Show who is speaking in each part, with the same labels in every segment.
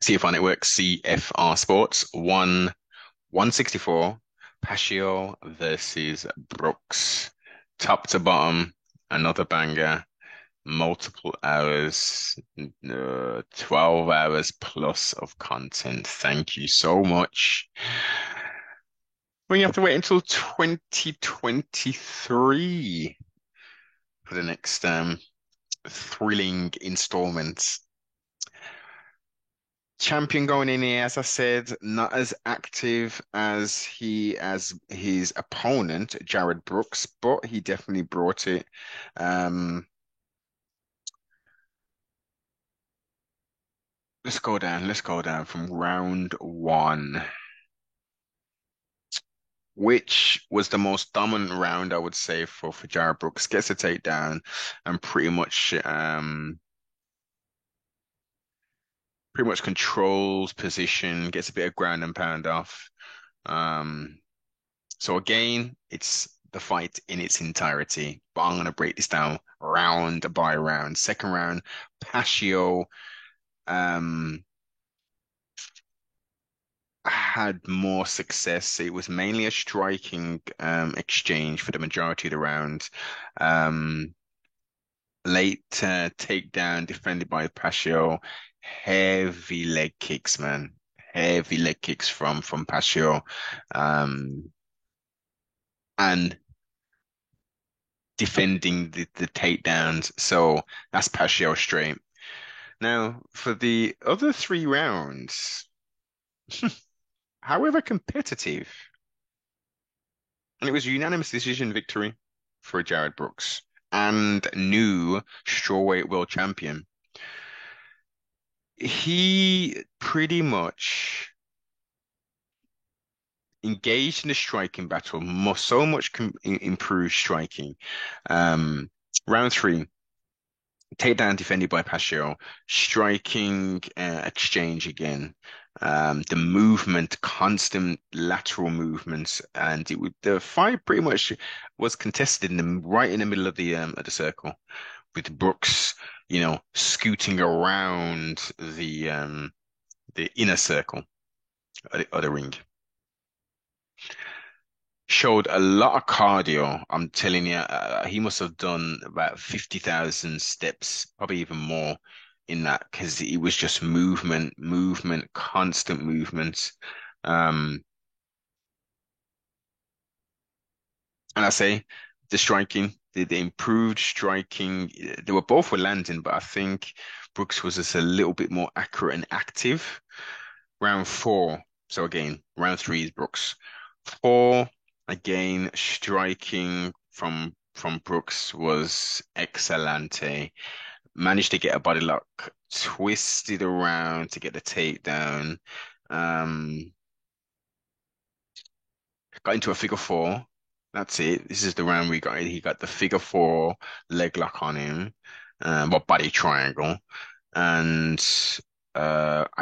Speaker 1: CFR Network, CFR Sports, 164, Paschio versus Brooks. Top to bottom, another banger, multiple hours, 12 hours plus of content. Thank you so much. We have to wait until 2023 for the next thrilling installment. Champion going in here, as I said, not as active as his opponent, Jared Brooks, but he definitely brought it. Um, let's go down. Let's go down from round one, which was the most dominant round, I would say, for Jared Brooks. Gets a takedown and pretty much controls position, gets a bit of ground and pound off. Um, So again, it's the fight in its entirety, but I'm going to break this down round by round. Second round, Paschio um, had more success. It was mainly a striking exchange for the majority of the round. Um, Late takedown defended by Paschio. Heavy leg kicks, man. Heavy leg kicks from Paschio. Um, and defending the takedowns. So that's Paschal straight. Now, for the other three rounds, however competitive, and it was a unanimous decision victory for Jared Brooks and new strawweight world champion. He pretty much engaged in the striking battle, so much improved striking. Um, Round three, takedown defended by Paschal, striking exchange again. The movement, constant lateral movements, and the fight pretty much was contested right in the middle of the circle, with Brooks, scooting around the inner circle of the ring. Showed a lot of cardio. I'm telling you, he must have done about 50,000 steps, probably even more in that, because it was just movement, movement, constant movements. Um, and I say the striking, the improved striking, they were landing, but I think Brooks was just a little bit more accurate and active. Round four. So again, round three is Brooks. Four, again, striking from Brooks was excellente. Managed to get a body lock, twisted around to get the takedown. Um, got into a figure four. That's it. This is the round he got the figure four leg lock on him, well, body triangle. And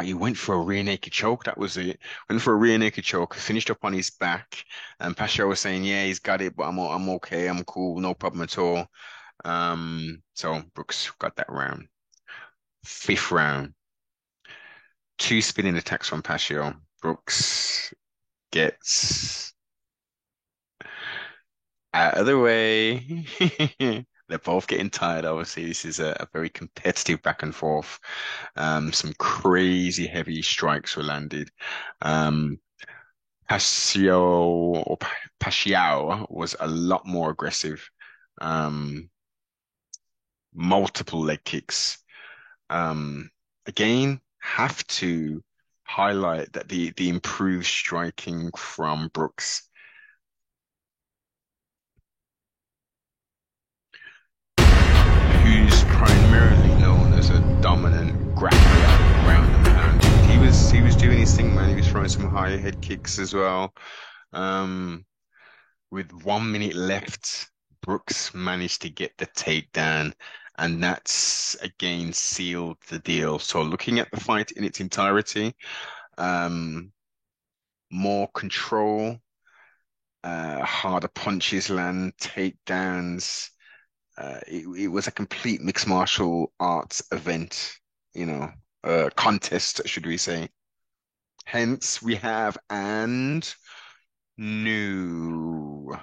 Speaker 1: he went for a rear naked choke. That was it. Went for a rear naked choke. Finished up on his back. And Pasha was saying, "Yeah, he's got it, but I'm okay. I'm cool. No problem at all." So Brooks got that round. Fifth round, two spinning attacks from Pasha. Brooks gets out of the way. They're both getting tired. Obviously, this is a very competitive back and forth. Some crazy heavy strikes were landed. Um, Pacquiao was a lot more aggressive. Um, Multiple leg kicks. Um, Again, have to highlight that the improved striking from Brooks, who's primarily known as a dominant grappler, ground and pound. He was doing his thing, man. He was throwing some high head kicks as well. Um, with 1 minute left, Brooks managed to get the takedown, and that's again sealed the deal. So looking at the fight in its entirety, um, more control, harder punches land, takedowns. It was a complete mixed martial arts event, you know. contest, should we say. Hence, we have and new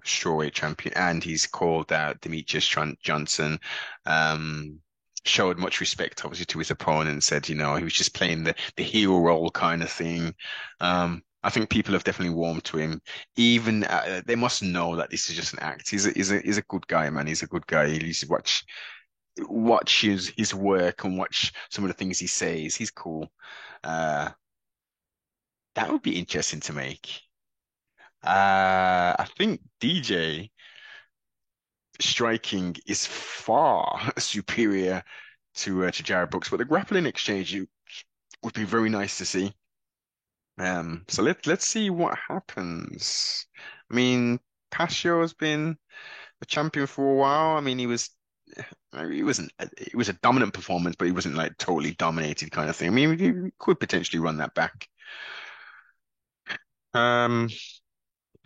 Speaker 1: strawweight champion, and he's called out Demetrius Johnson. Um, Showed much respect, obviously, to his opponent. Said, he was just playing the hero role kind of thing. I think people have definitely warmed to him. Even they must know that this is just an act. He's a good guy, man. He's a good guy. You should watch his work and watch some of the things he says. He's cool. Uh, that would be interesting to make. I think DJ striking is far superior to Jared Brooks, but the grappling exchange would be very nice to see. So let's see what happens. I mean, Pasio has been a champion for a while. I mean, he wasn't it was a dominant performance, but he wasn't like totally dominated kind of thing. I mean, we could potentially run that back. Um,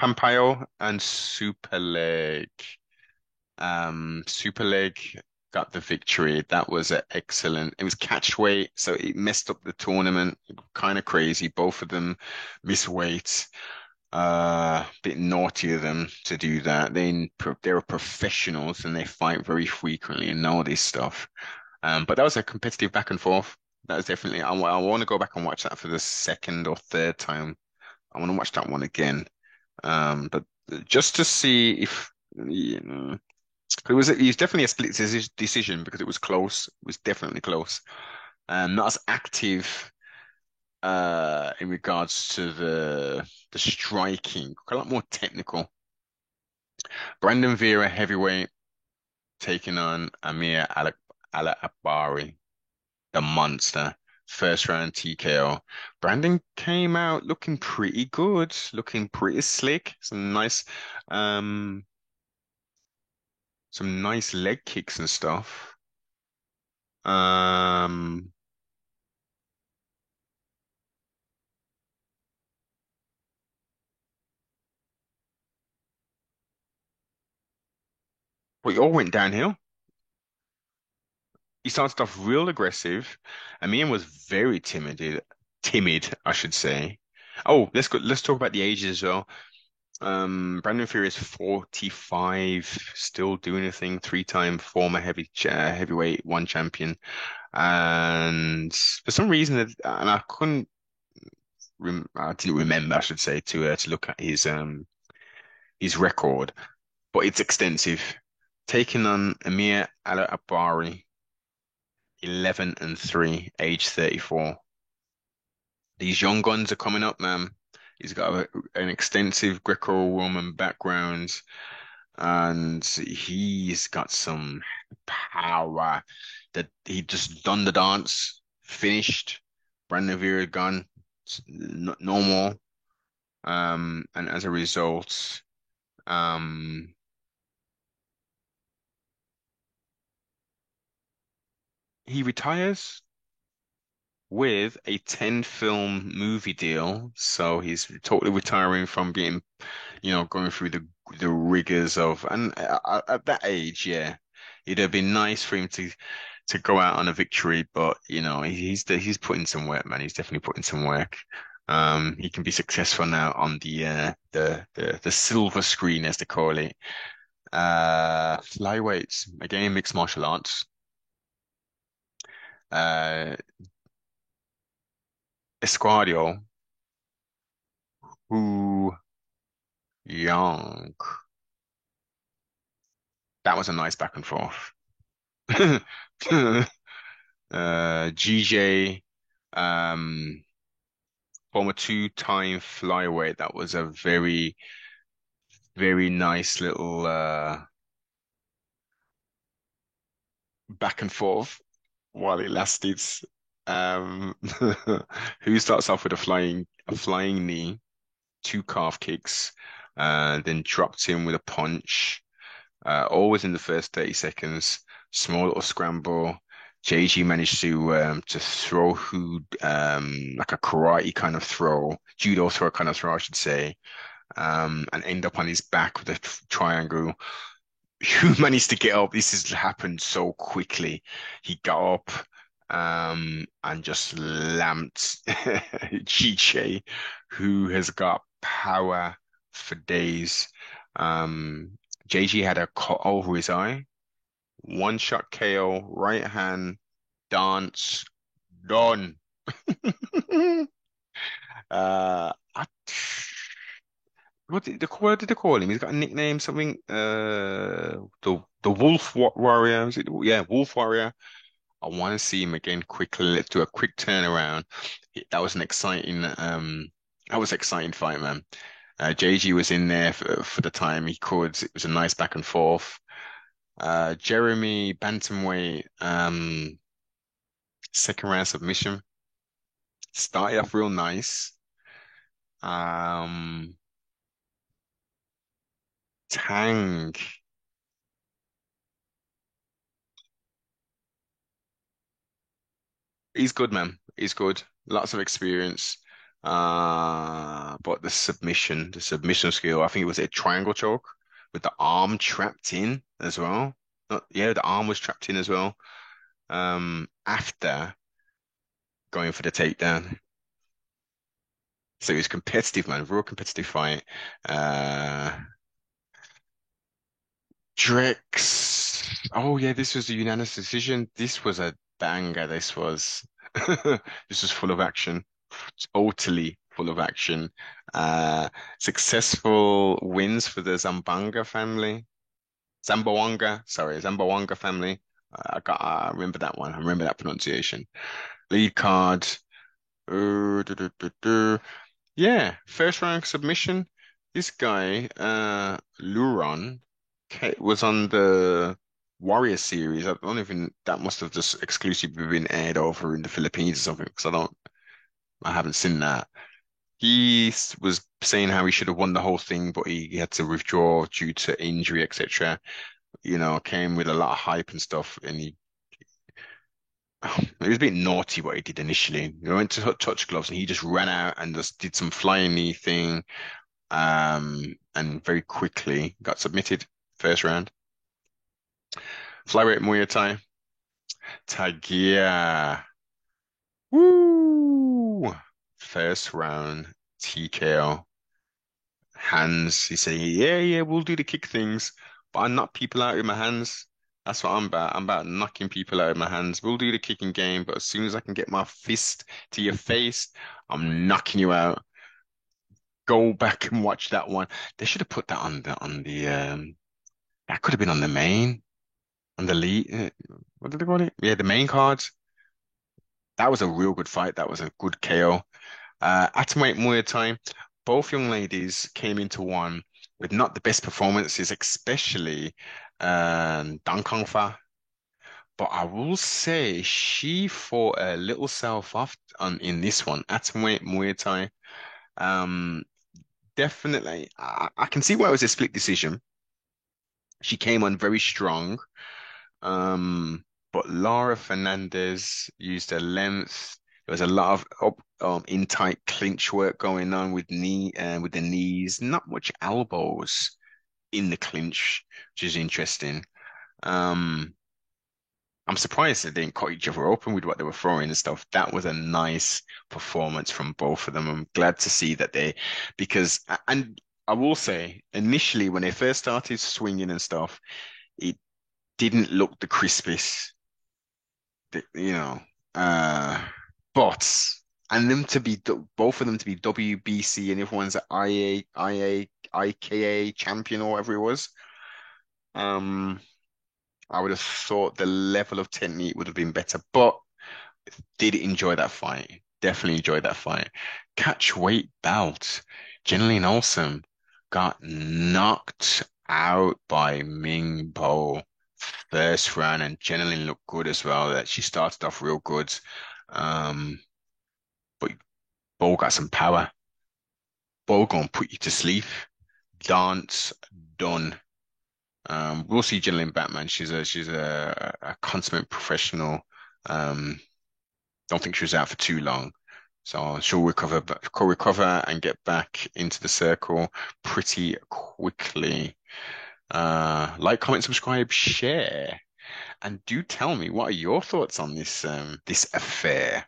Speaker 1: Pampayo and Super Leg. Super Leg got the victory. That was excellent. It was catch weight, so it messed up the tournament. Kind of crazy. Both of them miss weight. Bit naughty of them to do that. They're professionals and they fight very frequently and know this stuff. But that was a competitive back and forth. That was definitely. I want to go back and watch that for the second or third time. I want to watch that one again. But just to see if you know. It was definitely a split decision because it was close. It was definitely close. Not as active in regards to the striking, a lot more technical. Brandon Vera heavyweight taking on Amir Al Akbari, the monster. First round TKO. Brandon came out looking pretty good, looking pretty slick. Um, some nice leg kicks and stuff. Um, but it all went downhill. He started off real aggressive. Amian was very timid, I should say. Oh, let's talk about the ages as well. Brandon Fury is 45, still doing a thing, three-time former heavyweight one champion. And for some reason, and I didn't remember, I should say, to look at his record, but it's extensive. Taking on Amir Al Abari, 11-3, age 34. These young guns are coming up, man. He's got an extensive Greco-Roman background, and he's got some power that he just done the dance, finished. Brandon Vera gone, no more. And as a result, um, he retires with a 10 film movie deal. So he's totally retiring from being, going through the rigors of, and at that age, yeah, it'd have been nice for him to go out on a victory, but he's putting some work, man. He's definitely putting some work. He can be successful now on the silver screen, as they call it. Flyweights, again, mixed martial arts. Uh, Esquardio, who Young. That was a nice back and forth. GJ, um, former two-time flyweight. That was a very, very nice little back and forth while it lasted. Um, who starts off with a flying knee, two calf kicks, then dropped him with a punch. Always in the first 30 seconds, small little scramble. JG managed to throw who like a karate kind of throw, judo throw kind of throw, I should say, and end up on his back with a triangle. Who managed to get up? This has happened so quickly. He got up, and just lamped Chiche, who has got power for days. JG had a cut over his eye, one shot KO, right hand, dance, done. I, what did they call him? He's got a nickname, something. The Warrior. Is it? Yeah, Wolf Warrior. I want to see him again quickly. Let's do a quick turnaround. That was an that was exciting fight, man. JG was in there for the time he could. It was a nice back and forth. Jeremy Bantamweight, second round submission. Started off real nice. Um, Tang. He's good, man. He's good. Lots of experience. But the submission skill, I think it was a triangle choke with the arm trapped in as well. Yeah, the arm was trapped in as well. After going for the takedown. So it was competitive, man. Real competitive fight. Uh, Drex. Oh yeah, this was a unanimous decision. This was a banger. This was this was full of action. Totally full of action. Successful wins for the Zambanga family. Zambawanga family. I remember that one. I remember that pronunciation. Lead card. Du- du- du- du. Yeah, first round submission. This guy, Luron, was on the Warrior series. I don't even that must have just exclusively been aired over in the Philippines or something because I haven't seen that. Was saying how he should have won the whole thing, but he had to withdraw due to injury, etc. You know, came with a lot of hype and stuff, and he was a bit naughty what he did initially. He went to touch gloves and he just ran out and just did some flying knee thing, and very quickly got submitted first round. Flyweight Muay Thai, Tagia, woo, first round TKO. Hands. He said, yeah, yeah, we'll do the kick things, but I knock people out with my hands. That's what I'm about. I'm about knocking people out of my hands. We'll do the kicking game, but as soon as I can get my fist to your face, I'm knocking you out. Go back and watch that one. They should have put that on the that could have been on the main, on the lead. What did they call it? Yeah, the main cards. That was a real good fight. That was a good KO. Atomweight Muay Thai, both young ladies came into one with not the best performances, especially Dang Kang Fa. But I will say she fought a little self off on in this one, Atomweight Muay Thai. Um, Definitely, I can see why it was a split decision. She came on very strong. But Laura Fernandez used her length. There was a lot of in tight clinch work going on with the knees. Not much elbows in the clinch, which is interesting. Um, I'm surprised they didn't cut each other open with what they were throwing and stuff. That was a nice performance from both of them. I'm glad to see that because, and I will say, initially when they first started swinging and stuff, it didn't look the crispest. You know, uh, but and them to be both of them to be WBC and everyone's at IKA champion or whatever it was. Um, I would have thought the level of technique would have been better, but did enjoy that fight. Definitely enjoyed that fight. Catch weight bout. Jeneline Olsen got knocked out by Ming Bo first round, and Jeneline looked good as well. That she started off real good. Um, but Bo got some power. Bo gonna put you to sleep. Dance done. We'll see Jeneline Batman. She's a consummate professional. Um, don't think she was out for too long. So she'll recover and get back into the circle pretty quickly. Like, comment, subscribe, share. And do tell me, what are your thoughts on this affair?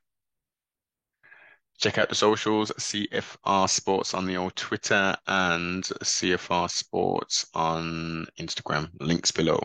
Speaker 1: Check out the socials, CFR Sports on the old Twitter and CFR Sports on Instagram. Links below.